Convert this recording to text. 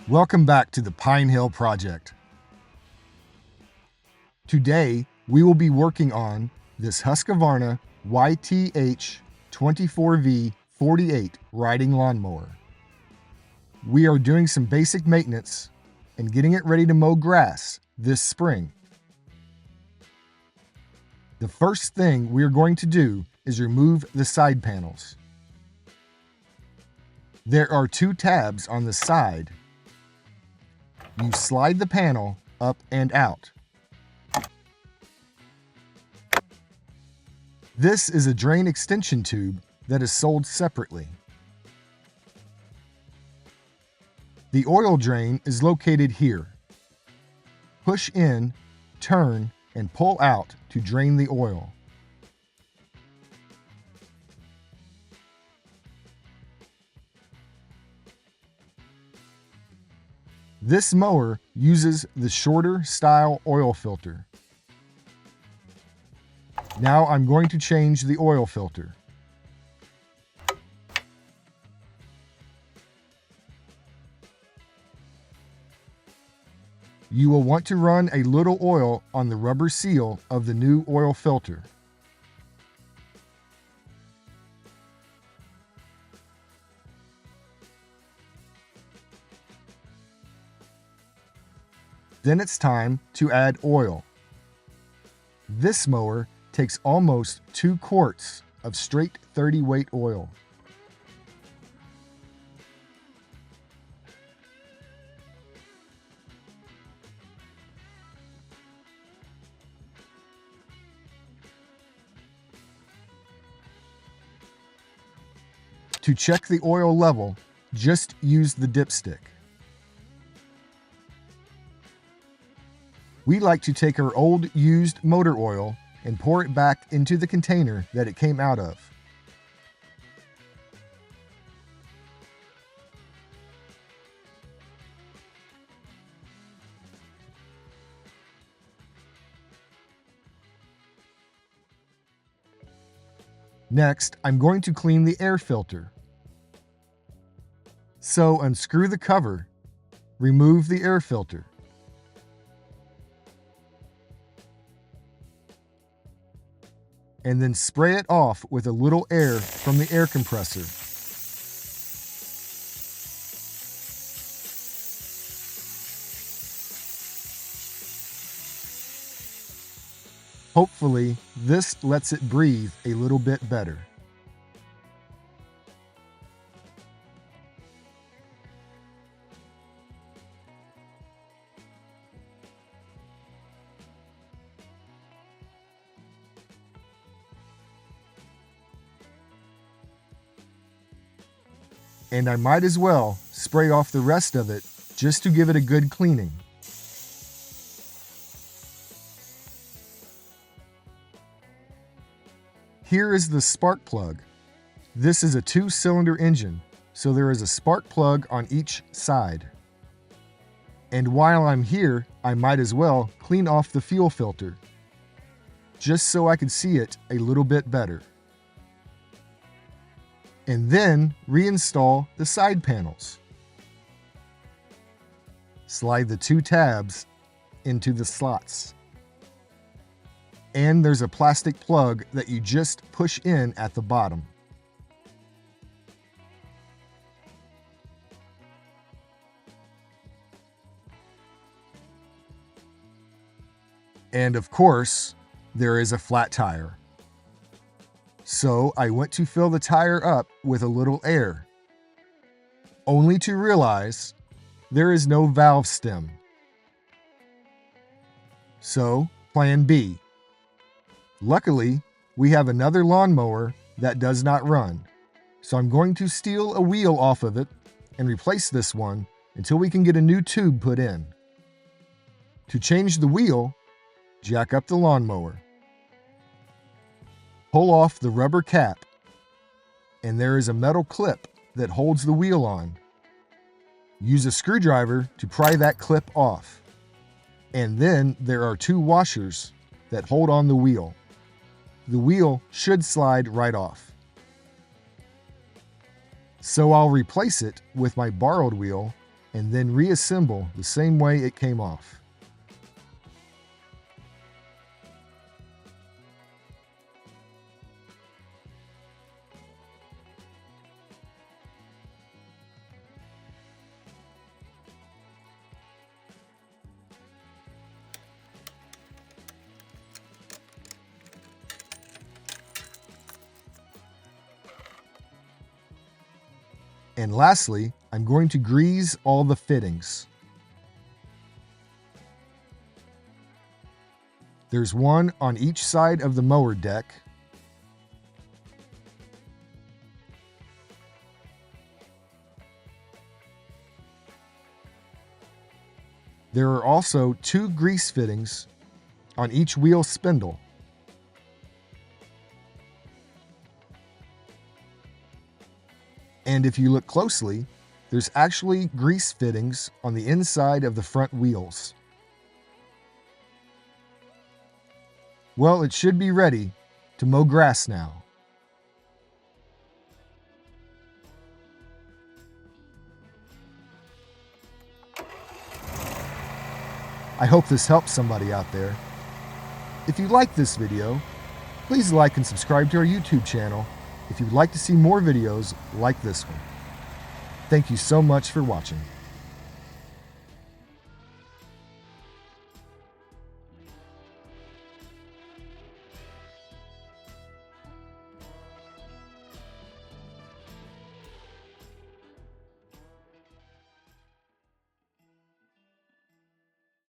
Welcome back to the Pine Hill Project. Today, we will be working on this Husqvarna YTH 24V48 riding lawnmower. We are doing some basic maintenance and getting it ready to mow grass this spring. The first thing we are going to do is remove the side panels. There are two tabs on the side. You slide the panel up and out. This is a drain extension tube that is sold separately. The oil drain is located here. Push in, turn, and pull out to drain the oil. This mower uses the shorter style oil filter. Now I'm going to change the oil filter. You will want to run a little oil on the rubber seal of the new oil filter. Then it's time to add oil. This mower takes almost 2 quarts of straight 30 weight oil. To check the oil level, just use the dipstick. We like to take our old used motor oil and pour it back into the container that it came out of. Next, I'm going to clean the air filter. So unscrew the cover, remove the air filter. And then spray it off with a little air from the air compressor. Hopefully, this lets it breathe a little bit better. And I might as well spray off the rest of it just to give it a good cleaning. Here is the spark plug. This is a 2-cylinder engine, so there is a spark plug on each side. And while I'm here, I might as well clean off the fuel filter, just so I can see it a little bit better. And then reinstall the side panels. Slide the 2 tabs into the slots. And there's a plastic plug that you just push in at the bottom. And of course, there is a flat tire. So I went to fill the tire up with a little air, only to realize there is no valve stem. So, plan B. Luckily, we have another lawnmower that does not run, so I'm going to steal a wheel off of it and replace this one until we can get a new tube put in. To change the wheel, jack up the lawnmower. Pull off the rubber cap, and there is a metal clip that holds the wheel on. Use a screwdriver to pry that clip off. And then there are 2 washers that hold on the wheel. The wheel should slide right off. So I'll replace it with my borrowed wheel and then reassemble the same way it came off. And lastly, I'm going to grease all the fittings. There's one on each side of the mower deck. There are also 2 grease fittings on each wheel spindle. And if you look closely, there's actually grease fittings on the inside of the front wheels. Well, it should be ready to mow grass now. I hope this helps somebody out there. If you like this video, please like and subscribe to our YouTube channel if you would like to see more videos like this one. Thank you so much for watching.